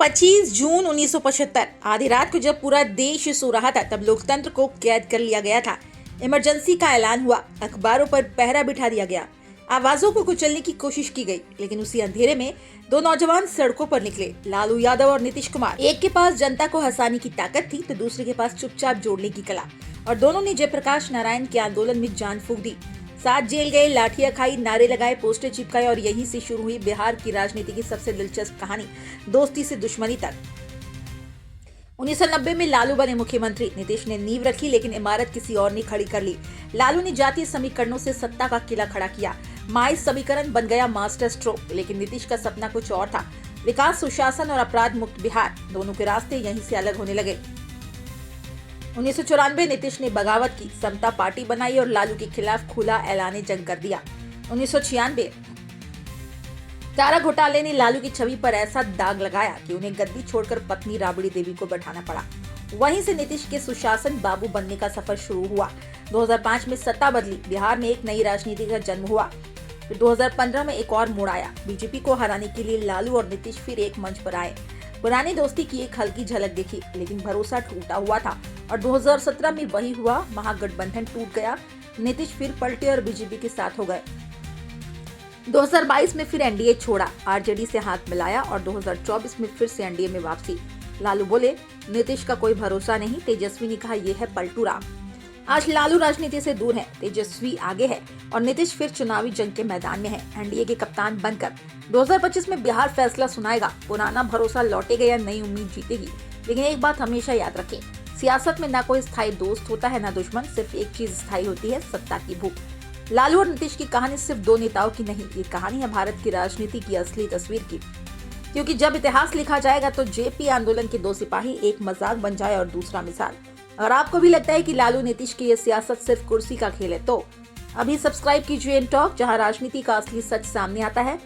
25 जून 1975 आधी रात को जब पूरा देश सो रहा था तब लोकतंत्र को कैद कर लिया गया था। इमरजेंसी का ऐलान हुआ, अखबारों पर पहरा बिठा दिया गया, आवाजों को कुचलने की कोशिश की गई, लेकिन उसी अंधेरे में दो नौजवान सड़कों पर निकले, लालू यादव और नीतीश कुमार। एक के पास जनता को हंसाने की ताकत थी तो दूसरे के पास चुपचाप जोड़ने की कला, और दोनों ने जयप्रकाश नारायण के आंदोलन में जान फूंक दी। साथ जेल गए, लाठियां खाई, नारे लगाए, पोस्टर चिपकाए, और यहीं से शुरू हुई बिहार की राजनीति की सबसे दिलचस्प कहानी, दोस्ती से दुश्मनी तक। 1990 में लालू बने मुख्यमंत्री। नीतीश ने नींव रखी, लेकिन इमारत किसी और ने खड़ी कर ली। लालू ने जातीय समीकरणों से सत्ता का किला खड़ा किया। माइल समीकरण बन गया मास्टर स्ट्रोक, लेकिन नीतीश का सपना कुछ और था, विकास, सुशासन और अपराध मुक्त बिहार। दोनों के रास्ते यहीं से अलग होने लगे। 1994 नीतीश ने बगावत की, समता पार्टी बनाई और लालू के खिलाफ खुला ऐलान जंग कर दिया। 1996 चारा घोटाले ने लालू की छवि पर ऐसा दाग लगाया कि उन्हें गद्दी छोड़कर पत्नी राबड़ी देवी को बैठाना पड़ा। वहीं से नीतीश के सुशासन बाबू बनने का सफर शुरू हुआ। 2005 में सत्ता बदली, बिहार में एक नई राजनीति का जन्म हुआ। फिर 2015 में एक और मोड़ आया। बीजेपी को हराने के लिए लालू और नीतीश फिर एक मंच पर आए। पुरानी दोस्ती की एक हल्की झलक दिखी, लेकिन भरोसा टूटा हुआ था, और 2017 में वही हुआ। महागठबंधन टूट गया, नीतीश फिर पलटे और बीजेपी के साथ हो गए। 2022 में फिर एनडीए छोड़ा, आरजेडी से हाथ मिलाया, और 2024 में फिर से एनडीए में वापसी। लालू बोले, नीतीश का कोई भरोसा नहीं। तेजस्वी ने कहा, ये है पलटू राम। आज लालू राजनीति से दूर है, तेजस्वी आगे है, और नीतीश फिर चुनावी जंग के मैदान में है, एनडीए के कप्तान बनकर। 2025 में बिहार फैसला सुनाएगा, पुराना भरोसा लौटेगा या नई उम्मीद जीतेगी। लेकिन एक बात हमेशा याद रखें, सियासत में ना कोई स्थायी दोस्त होता है ना दुश्मन, सिर्फ एक चीज स्थायी होती है, सत्ता की भूख। लालू और नीतीश की कहानी सिर्फ दो नेताओं की नहीं, ये कहानी है भारत की राजनीति की असली तस्वीर की। क्योंकि जब इतिहास लिखा जाएगा तो जेपी आंदोलन के दो सिपाही एक मजाक बन जाए और दूसरा मिसाल। अगर आपको भी लगता है कि लालू नीतीश की ये सियासत सिर्फ कुर्सी का खेल है तो अभी सब्सक्राइब कीजिए इन टॉक, जहां राजनीति का असली सच सामने आता है।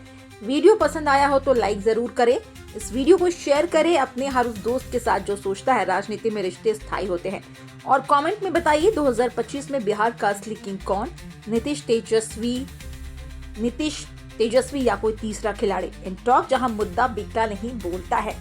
वीडियो पसंद आया हो तो लाइक जरूर करें, इस वीडियो को शेयर करें अपने हर उस दोस्त के साथ जो सोचता है राजनीति में रिश्ते स्थायी होते हैं, और कमेंट में बताइए 2025 में बिहार का असली किंग कौन, नीतीश तेजस्वी या कोई तीसरा खिलाड़ी। इन टॉक, जहां मुद्दा बिकता नहीं बोलता है।